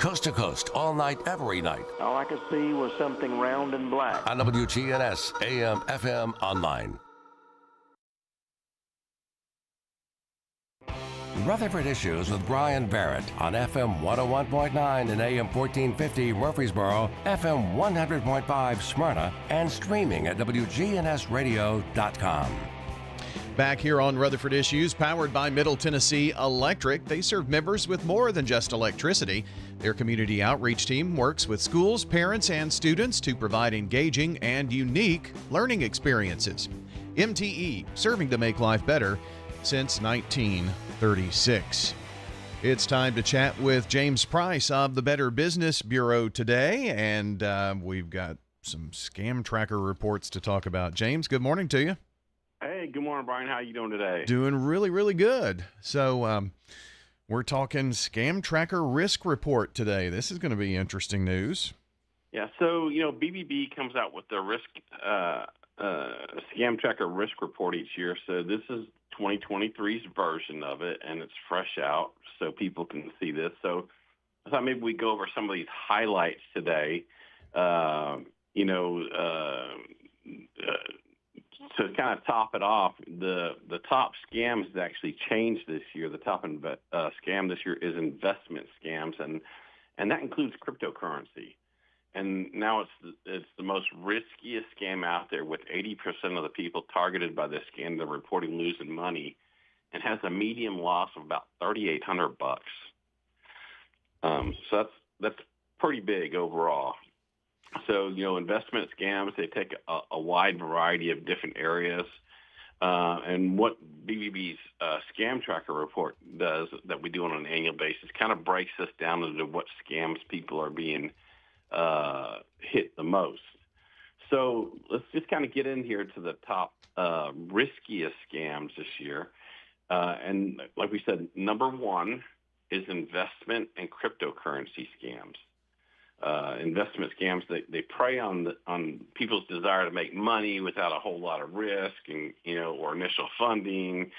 coast to coast, all night, every night. All I could see was something round and black. On WGNS, AM, FM, online. Rutherford Issues with Brian Barrett on FM 101.9 and AM 1450 Murfreesboro, FM 100.5 Smyrna, and streaming at WGNSradio.com. Back here on Rutherford Issues, powered by Middle Tennessee Electric. They serve members with more than just electricity. Their community outreach team works with schools, parents, and students to provide engaging and unique learning experiences. MTE, serving to make life better since 1936. It's time to chat with James Price of the Better Business Bureau today, and we've got some scam tracker reports to talk about. James, good morning to you. Hey, good morning, Brian. How are you doing today? Doing really, really good. So we're talking scam tracker risk report today. This is going to be interesting news. Yeah, so, BBB comes out with the risk scam tracker risk report each year. So this is 2023's version of it, and it's fresh out so people can see this. So I thought maybe we'd go over some of these highlights today. To kind of top it off, the top scams has actually changed this year. The top scam this year is investment scams, and that includes cryptocurrency. And now it's the most riskiest scam out there, with 80% of the people targeted by this scam they're reporting losing money, and has a median loss of about $3,800. So that's pretty big overall. So, investment scams, they take a wide variety of different areas. And what BBB's scam tracker report does, that we do on an annual basis, kind of breaks this down into what scams people are being hit the most. So let's just kind of get in here to the top riskiest scams this year. And like we said, number one is investment and cryptocurrency scams. Investment scams, they prey on people's desire to make money without a whole lot of risk and, or initial funding.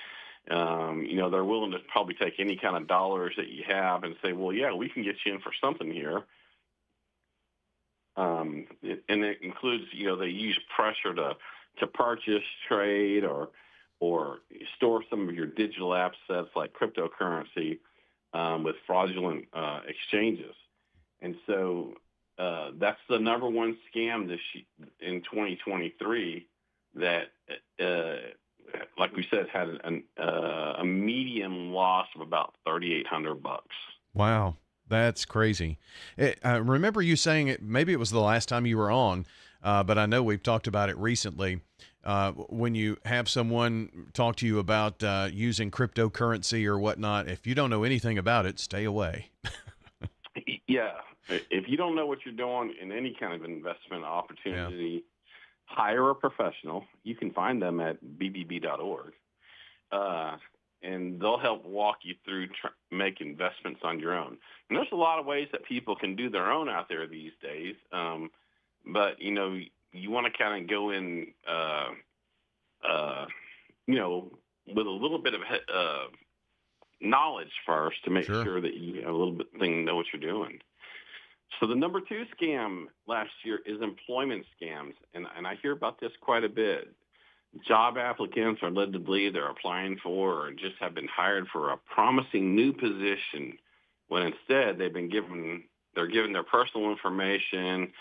They're willing to probably take any kind of dollars that you have and say, well, yeah, we can get you in for something here. And it includes, they use pressure to purchase, trade, or store some of your digital assets like cryptocurrency with fraudulent exchanges. And so that's the number one scam in 2023 that, like we said, had a median loss of about $3,800. Wow, that's crazy. I remember you saying it. Maybe it was the last time you were on, but I know we've talked about it recently. When you have someone talk to you about using cryptocurrency or whatnot, if you don't know anything about it, stay away. Yeah. If you don't know what you're doing in any kind of investment opportunity, hire a professional. You can find them at bbb.org. And they'll help walk you through make investments on your own. And there's a lot of ways that people can do their own out there these days. But, you want to kind of go in, with a little bit of knowledge first to make sure that you have a little bit know what you're doing. So the number two scam last year is employment scams, and I hear about this quite a bit. Job applicants are led to believe they're applying for or just have been hired for a promising new position, when instead they're given their personal information,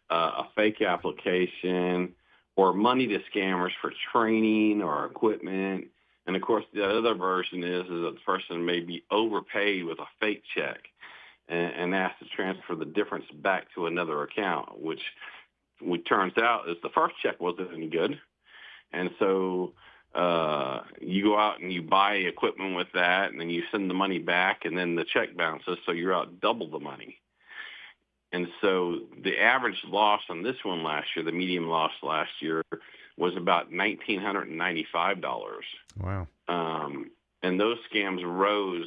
a fake application, or money to scammers for training or equipment. And of course, the other version is that the person may be overpaid with a fake check and asked to transfer the difference back to another account, which turns out is the first check wasn't any good. And so you go out and you buy equipment with that, and then you send the money back, and then the check bounces, so you're out double the money. And so the average loss on this one last year, the median loss last year, was about $1,995. Wow. And those scams rose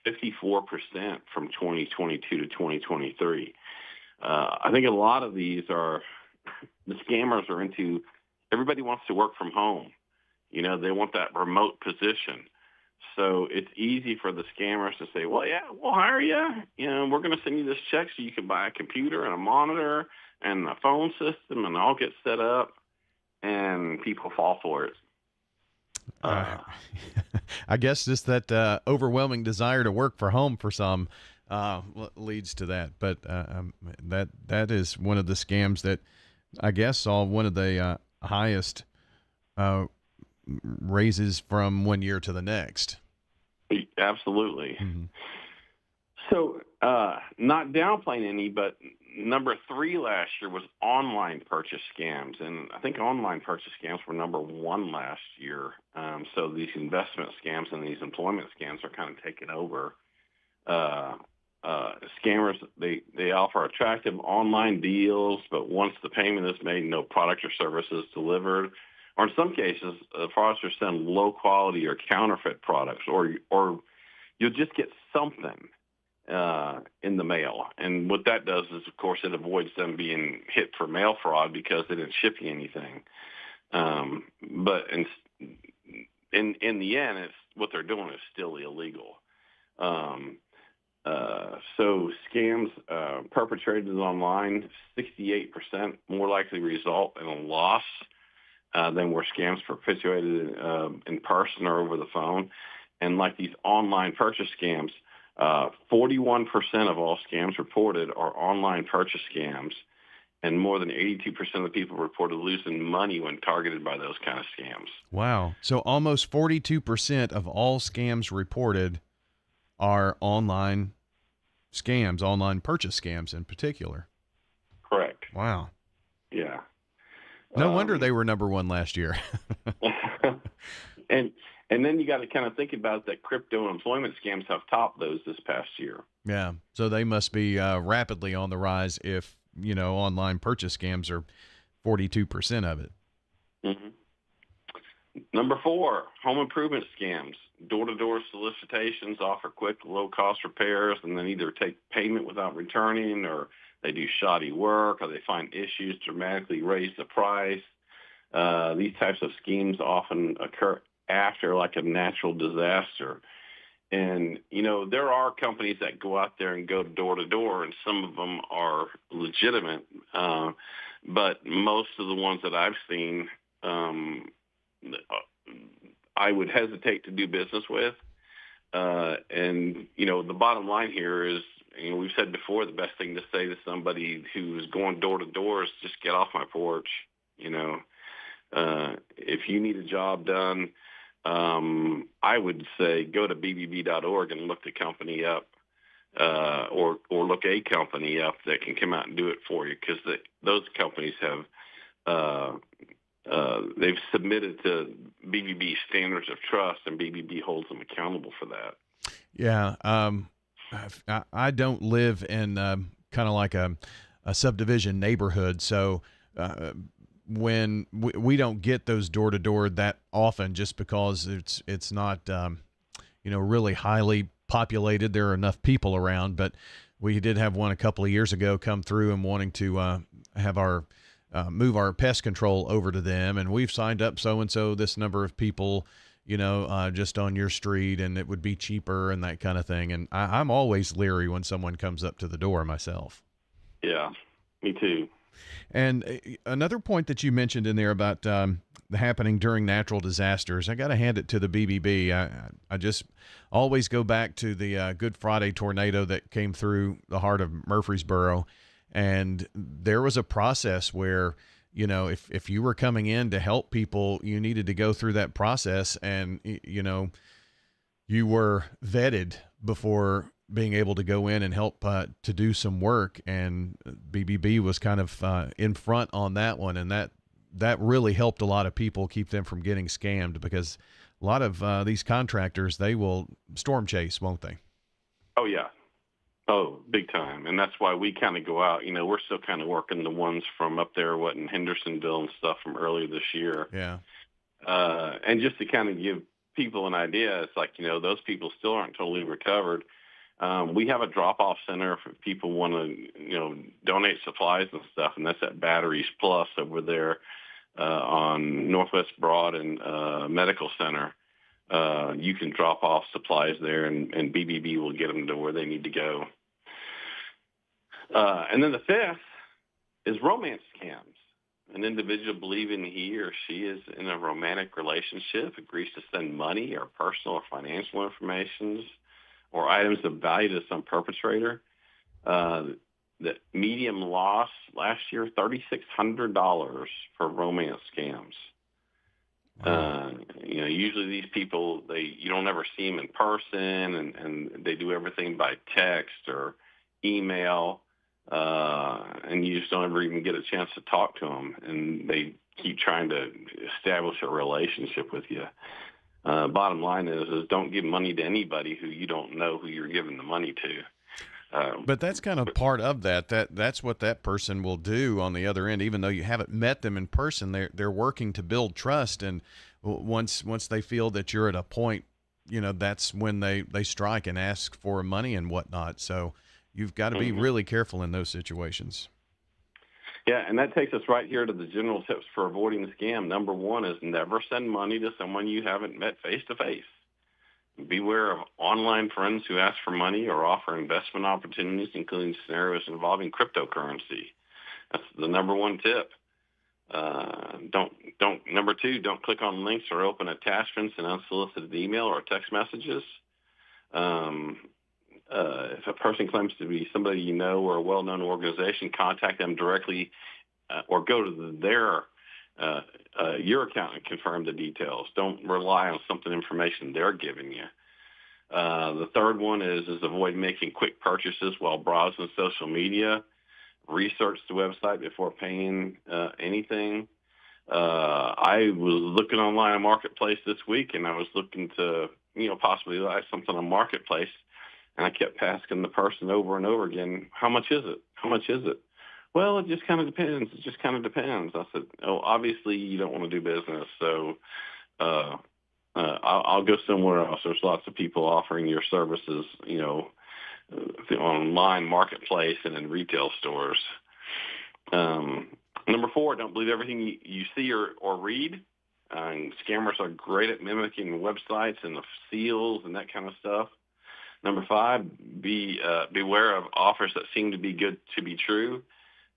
54% from 2022 to 2023. I think a lot of these the scammers are into, everybody wants to work from home. They want that remote position. So it's easy for the scammers to say, well, yeah, we'll hire you. You know, we're going to send you this check so you can buy a computer and a monitor and a phone system and all get set up, and people fall for it. I guess just that overwhelming desire to work for home for some leads to that. But that is one of the scams that I guess saw one of the highest raises from one year to the next. Absolutely. Mm-hmm. So not downplaying any, but number 3 last year was online purchase scams. And I think online purchase scams were number 1 last year. So these investment scams and these employment scams are kind of taking over. Scammers, they offer attractive online deals, but once the payment is made, no product or service is delivered. Or in some cases, fraudsters send low quality or counterfeit products, or you'll just get something in the mail. And what that does is, of course, it avoids them being hit for mail fraud because they didn't ship you anything. But in the end, it's what they're doing is still illegal. So scams perpetrated online, 68% more likely result in a loss than were scams perpetrated in person or over the phone. And like these online purchase scams, 41% of all scams reported are online purchase scams, and more than 82% of the people reported losing money when targeted by those kind of scams. Wow. So almost 42% of all scams reported are online scams, online purchase scams in particular. Correct. Wow. Yeah. No wonder they were number 1 last year. And then you got to kind of think about that crypto employment scams have topped those this past year. Yeah. So they must be rapidly on the rise if, online purchase scams are 42% of it. Mm-hmm. Number 4, home improvement scams. Door-to-door solicitations offer quick, low-cost repairs and then either take payment without returning, or they do shoddy work, or they find issues, dramatically raise the price. These types of schemes often occur after like a natural disaster. And, there are companies that go out there and go door to door, and some of them are legitimate. But most of the ones that I've seen, I would hesitate to do business with. And, the bottom line here is, we've said before, the best thing to say to somebody who's going door to door is just get off my porch. If you need a job done, I would say go to bbb.org and look the company up, or look a company up that can come out and do it for you, because those companies have they've submitted to BBB standards of trust, and BBB holds them accountable for that. Yeah, I don't live in kind of like a subdivision neighborhood, so when we don't get those door to door that often, just because it's not really highly populated. There are enough people around, but we did have one a couple of years ago come through and wanting to have our move our pest control over to them, and we've signed up so this number of people, just on your street, and it would be cheaper and that kind of thing. And I'm always leery when someone comes up to the door myself. Yeah, me too. And another point that you mentioned in there about happening during natural disasters, I got to hand it to the BBB. I just always go back to the Good Friday tornado that came through the heart of Murfreesboro. And there was a process where, if you were coming in to help people, you needed to go through that process, and, you were vetted before being able to go in and help to do some work. And BBB was kind of in front on that one. And that really helped a lot of people, keep them from getting scammed, because a lot of these contractors, they will storm chase, won't they? Oh, yeah. Oh, big time. And that's why we kind of go out. We're still kind of working the ones from up there, in Hendersonville and stuff from earlier this year. Yeah. And just to kind of give people an idea, it's like, those people still aren't totally recovered. We have a drop-off center if people want to, donate supplies and stuff, and that's at Batteries Plus over there on Northwest Broad and Medical Center. you can drop off supplies there, and BBB will get them to where they need to go. And then the fifth is romance scams. An individual believing he or she is in a romantic relationship agrees to send money or personal or financial information or items of value to some perpetrator. The median loss last year, $3,600 for romance scams. Usually these people, you don't ever see them in person, and they do everything by text or email. And you just don't ever even get a chance to talk to them, and they keep trying to establish a relationship with you. Bottom line is don't give money to anybody who you don't know who you're giving the money to. But that's kind of part of that's what that person will do on the other end. Even though you haven't met them in person, they're working to build trust, and once they feel that you're at a point, that's when they strike and ask for money and whatnot. So you've got to be really careful in those situations. Yeah, and that takes us right here to the general tips for avoiding the scam. Number one is never send money to someone you haven't met face-to-face. Beware of online friends who ask for money or offer investment opportunities, including scenarios involving cryptocurrency. That's the number one tip. Number two, don't click on links or open attachments in unsolicited email or text messages. If a person claims to be somebody you know or a well-known organization, contact them directly or go to your account and confirm the details. Don't rely on information they're giving you. The third one is avoid making quick purchases while browsing social media. Research the website before paying anything. I was looking online on Marketplace this week, and I was looking to possibly buy something on Marketplace. And I kept asking the person over and over again, how much is it? How much is it? Well, it just kind of depends. It just kind of depends. I said, obviously you don't want to do business, so I'll go somewhere else. There's lots of people offering your services, the online marketplace and in retail stores. Number four, don't believe everything you see or read. Scammers are great at mimicking websites and the seals and that kind of stuff. Number five, beware of offers that seem to be good to be true.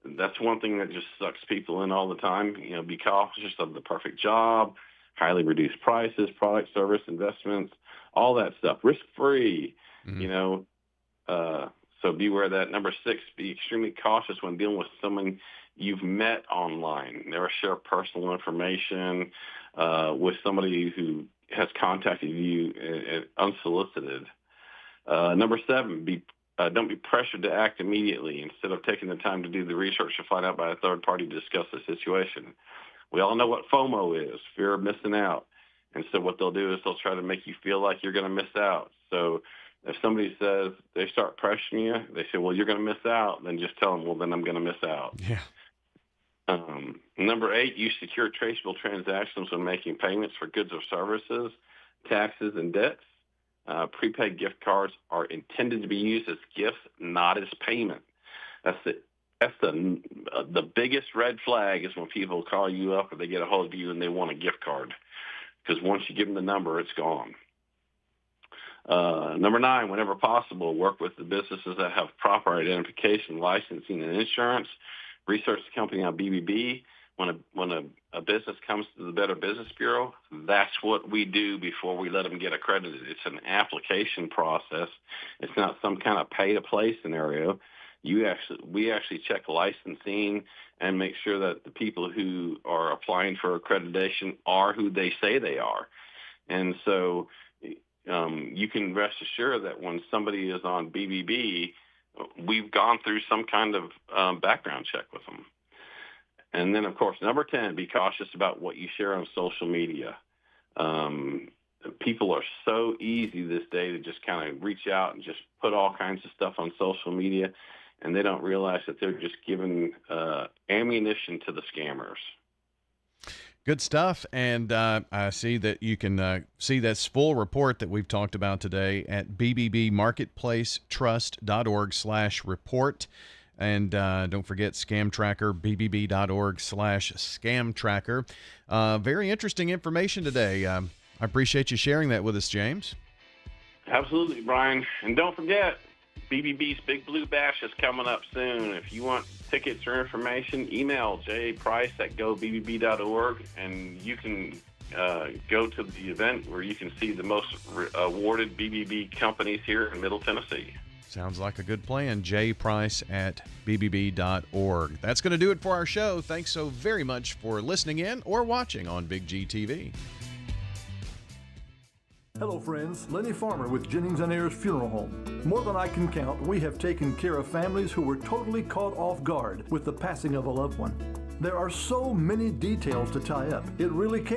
That's one thing that just sucks people in all the time. Be cautious of the perfect job, highly reduced prices, product, service, investments, all that stuff. Risk-free, so beware of that. Number six, be extremely cautious when dealing with someone you've met online. Never share personal information with somebody who has contacted you unsolicited. Number seven, don't be pressured to act immediately. Instead of taking the time to do the research to find out by a third party to discuss the situation. We all know what FOMO is, fear of missing out. And so what they'll do is they'll try to make you feel like you're going to miss out. So if somebody says, they start pressuring you, they say, well, you're going to miss out, then just tell them, well, then I'm going to miss out. Yeah. Number eight, use secure traceable transactions when making payments for goods or services, taxes, and debts. Prepaid gift cards are intended to be used as gifts, not as payment. That's the biggest red flag is when people call you up or they get a hold of you and they want a gift card, because once you give them the number, it's gone. Number nine, whenever possible, work with the businesses that have proper identification, licensing, and insurance. Research the company on BBB. When a business comes to the Better Business Bureau, that's what we do before we let them get accredited. It's an application process. It's not some kind of pay-to-play scenario. We actually check licensing and make sure that the people who are applying for accreditation are who they say they are. And so you can rest assured that when somebody is on BBB, we've gone through some kind of background check with them. And then, of course, number 10, be cautious about what you share on social media. People are so easy this day to just kind of reach out and just put all kinds of stuff on social media, and they don't realize that they're just giving ammunition to the scammers. Good stuff. And I see that you can see this full report that we've talked about today at bbbmarketplacetrust.org/report. And don't forget Scam Tracker, bbb.org/scam tracker. Very interesting information today. I appreciate you sharing that with us, James. Absolutely, Brian. And don't forget, BBB's Big Blue Bash is coming up soon. If you want tickets or information, email jprice@gobbb.org, and you can go to the event where you can see the most awarded BBB companies here in Middle Tennessee. Sounds like a good plan. jprice@bbb.org. That's going to do it for our show. Thanks so very much for listening in or watching on Big G TV. Hello friends, Lenny Farmer with Jennings & Ayers Funeral Home. More than I can count, we have taken care of families who were totally caught off guard with the passing of a loved one. There are so many details to tie up. It really can